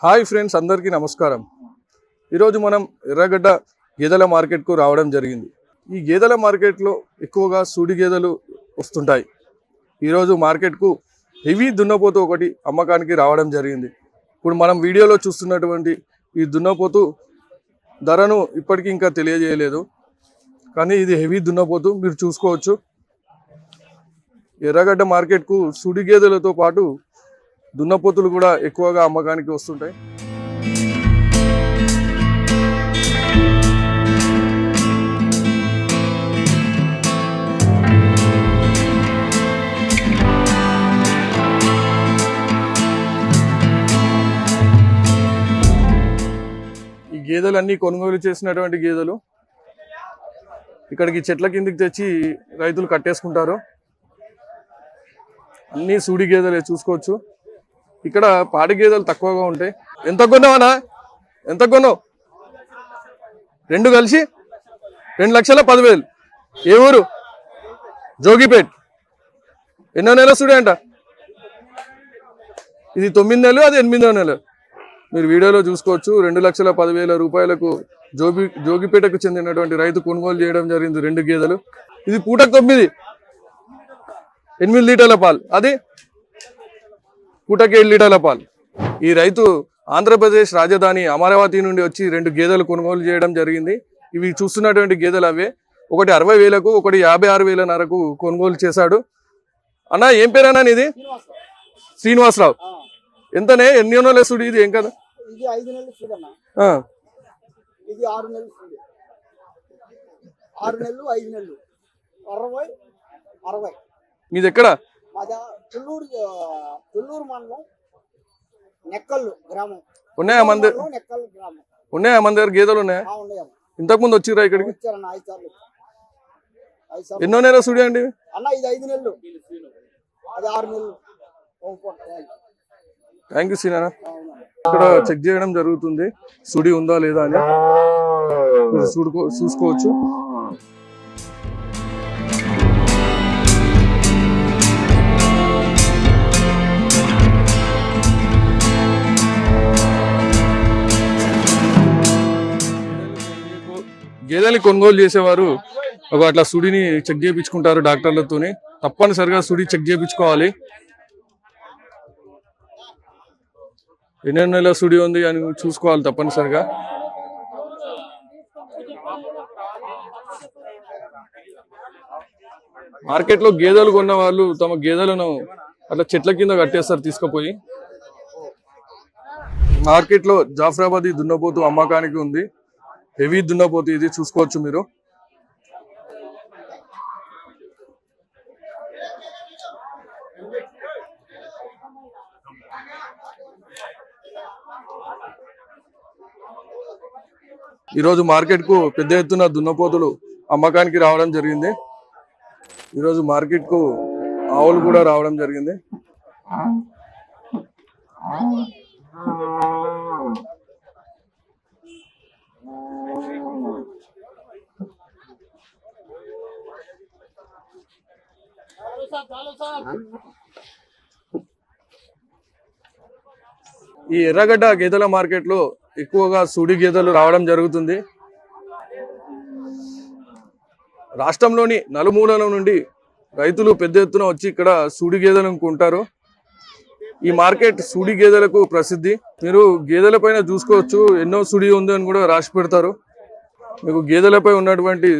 Hi friends, అందరికీ నమస్కారం. ఈరోజు మనం ఎర్రగడ్డ గేదెల మార్కెట్కు రావడం జరిగింది. ఈ గేదెల మార్కెట్లో ఎక్కువగా సూడి గేదెలు వస్తుంటాయి. ఈరోజు మార్కెట్కు హెవీ దున్నపోతు ఒకటి అమ్మకానికి రావడం జరిగింది. ఇప్పుడు మనం వీడియోలో చూస్తున్నటువంటి ఈ దున్నపోతు ధరను ఇప్పటికీ ఇంకా తెలియజేయలేదు, కానీ ఇది హెవీ దున్నపోతు, మీరు చూసుకోవచ్చు. ఎర్రగడ్డ మార్కెట్కు సూడి గేదెలతో పాటు దున్నపోతులు కూడా ఎక్కువగా అమ్మకానికి వస్తుంటాయి. ఈ గేదెలన్నీ కొనుగోలు చేసినటువంటి గేదెలు ఇక్కడికి చెట్ల కిందికి తెచ్చి రైతులు కట్టేసుకుంటారు. అన్ని సూడి గేదెలే, చూసుకోవచ్చు. ఇక్కడ పాడి గేదెలు తక్కువగా ఉంటాయి. ఎంత కొన్నావనా? ఎంత కొన్నావు? రెండు కలిసి 2,10,000. ఏ ఊరు? జోగిపేట్. ఎన్నో నెల సూడి అంట? ఇది 9 నెలలు, అది 8వ నెల. మీరు వీడియోలో చూసుకోవచ్చు. 2,10,000 రూపాయలకు జోగిపేటకు చెందినటువంటి రైతు కొనుగోలు చేయడం జరిగింది 2 గేదెలు. ఇది పూటకు 9, 8 లీటర్ల పాలు. అది పూటకి 7 లీటర్ల పాలు. ఈ రైతు ఆంధ్రప్రదేశ్ రాజధాని అమరావతి నుండి వచ్చి 2 గేదెలు కొనుగోలు చేయడం జరిగింది. ఇవి చూస్తున్నటువంటి గేదెలు అవే. ఒకటి 60,000కు, ఒకటి 56,500కు కొనుగోలు చేశాడు. అన్న, ఏం పేరన్నా ఇది? శ్రీనివాసరావు. ఎంతనే? ఎన్ని నెలల సుడి ఇది? ఏం కదా? ఇది 5 నెలలు చూడన్నా. ఇది 6 నెలలు చూడు. 6 నెలలు 5 నెలలు 60. మీది ఎక్కడ? మాది తుళ్ళూరు మండలం, నెక్కల్లు గ్రామం. ఉన్నాయా మన దగ్గర? నెక్కల్లు గ్రామం. ఉన్నాయా మన దగ్గర గేదెలు? ఉన్నాయా? ఇంతకు ముందు వచ్చిరా ఇక్కడికి? వచ్చారన్న 5 సార్లు. ఎన్నో నెల సుడి అండి అన్న? ఇది 5 నెలలు, అది 6 నెలలు. థ్యాంక్ యూ సీనా. ఇక్కడ చెక్ చేయడం జరుగుతుంది సుడి ఉందా లేదా అని. చూసుకోవచ్చు. గేదెని కొనుగోలు చేసేవారు అట్లా సుడిని చెక్ చేయించుకుంటారు డాక్టర్లతోని. తప్పనిసరిగా సుడి చెక్ చేయించుకోవాలి. ఎన్నెన్ని నెలల సుడి ఉంది అని చూసుకోవాలి తప్పనిసరిగా. మార్కెట్లో గేదెలు కొన్న వాళ్ళు తమ గేదెలను అట్లా చెట్ల కింద కట్టేస్తారు తీసుకుపోయి. మార్కెట్లో జాఫ్రాబాదీ దున్నపోతు అమ్మకానికి ఉంది. హెవీ దున్నపోతు ఇది, చూసుకోవచ్చు మీరు. ఈరోజు మార్కెట్కు పెద్ద ఎత్తున దున్నపోతులు అమ్మకానికి రావడం జరిగింది. ఈరోజు మార్కెట్కు ఆవులు కూడా రావడం జరిగింది. ఈ ఎర్రగడ్డ గేదెల మార్కెట్లో ఎక్కువగా సూడి గేదెలు రావడం జరుగుతుంది. రాష్ట్రంలోని నలుమూలల నుండి రైతులు పెద్ద ఎత్తున వచ్చి ఇక్కడ సూడి గేదెలను కొంటారు. ఈ మార్కెట్ సూడి గేదెలకు ప్రసిద్ధి. మీరు గేదెల పైన చూసుకోవచ్చు, ఎన్నో సుడి ఉంది అని కూడా రాసి పెడతారు. మీకు గేదెలపై ఉన్నటువంటి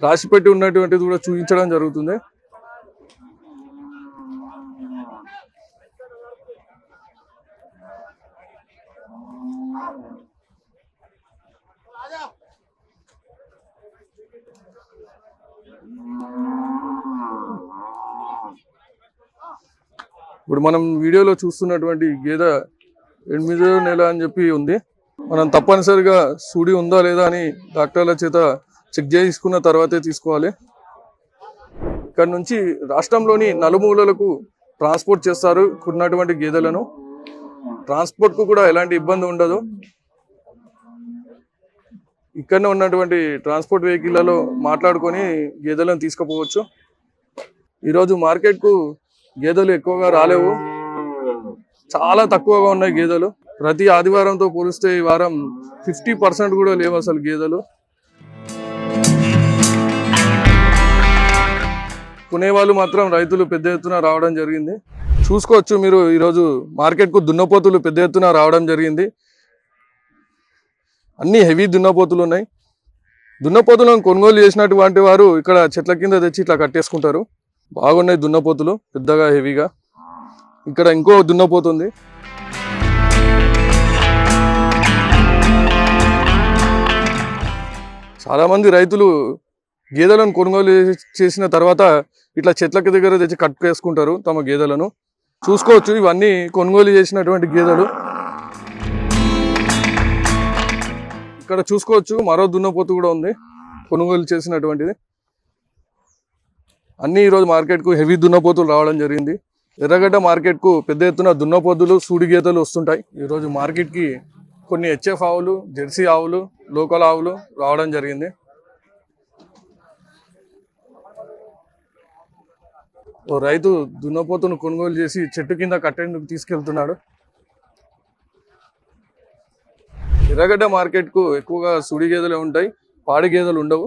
రాసి పెట్టి ఉన్నటువంటిది కూడా చూపించడం జరుగుతుంది. ఇప్పుడు మనం వీడియోలో చూస్తున్నటువంటి గేదె 8వ నెల అని చెప్పి ఉంది. మనం తప్పనిసరిగా సూడి ఉందా లేదా అని డాక్టర్ల చేత చెక్ చేసుకున్న తర్వాతే తీసుకోవాలి. ఇక్కడ నుంచి రాష్ట్రంలోని నలుమూలలకు ట్రాన్స్పోర్ట్ చేస్తారు ఉన్నటువంటి గేదెలను. ట్రాన్స్పోర్ట్కు కూడా ఎలాంటి ఇబ్బంది ఉండదు. ఇక్కడనే ఉన్నటువంటి ట్రాన్స్పోర్ట్ వెహికల్లలో మాట్లాడుకొని గేదెలను తీసుకుపోవచ్చు. ఈరోజు మార్కెట్కు గేదెలు ఎక్కువగా రాలేవు, చాలా తక్కువగా ఉన్నాయి గేదెలు. ప్రతి ఆదివారంతో పోలిస్తే ఈ వారం 50% కూడా లేవు అసలు గేదెలు. కొనేవాళ్ళు మాత్రం రైతులు పెద్ద ఎత్తున రావడం జరిగింది. చూసుకోవచ్చు మీరు ఈరోజు మార్కెట్కు దున్నపోతులు పెద్ద ఎత్తున రావడం జరిగింది. అన్ని హెవీ దున్నపోతులు ఉన్నాయి. దున్నపోతులను కొనుగోలు చేసినటువంటి వారు ఇక్కడ చెట్ల కింద తెచ్చి ఇట్లా కట్టేసుకుంటారు. బాగున్నాయి దున్నపోతులు, పెద్దగా హెవీగా. ఇక్కడ ఇంకో దున్నపోతుంది. చాలా మంది రైతులు గేదెలను కొనుగోలు చేసిన తర్వాత ఇట్లా చెట్లకి దగ్గర తెచ్చి కట్టుకేసుకుంటారు తమ గేదెలను. చూసుకోవచ్చు ఇవన్నీ కొనుగోలు చేసినటువంటి గేదెలు. ఇక్కడ చూసుకోవచ్చు మరో దున్నపోతు కూడా ఉంది కొనుగోలు చేసినటువంటిది. అన్ని ఈరోజు మార్కెట్కు హెవీ దున్నపోతులు రావడం జరిగింది. ఎర్రగడ్డ మార్కెట్కు పెద్ద ఎత్తున దున్నపోతులు, సూడి గేదెలు వస్తుంటాయి. ఈరోజు మార్కెట్కి కొన్ని హెచ్ఎఫ్ ఆవులు, జెర్సీ ఆవులు, లోకల్ ఆవులు రావడం జరిగింది. ఓ రైతు దున్నపోతును కొనుగోలు చేసి చెట్టు కింద కట్టేందుకు తీసుకెళ్తున్నాడు. ఎర్రగడ్డ మార్కెట్కు ఎక్కువగా సుడి గేదెలు ఉంటాయి, పాడి గేదెలు ఉండవు.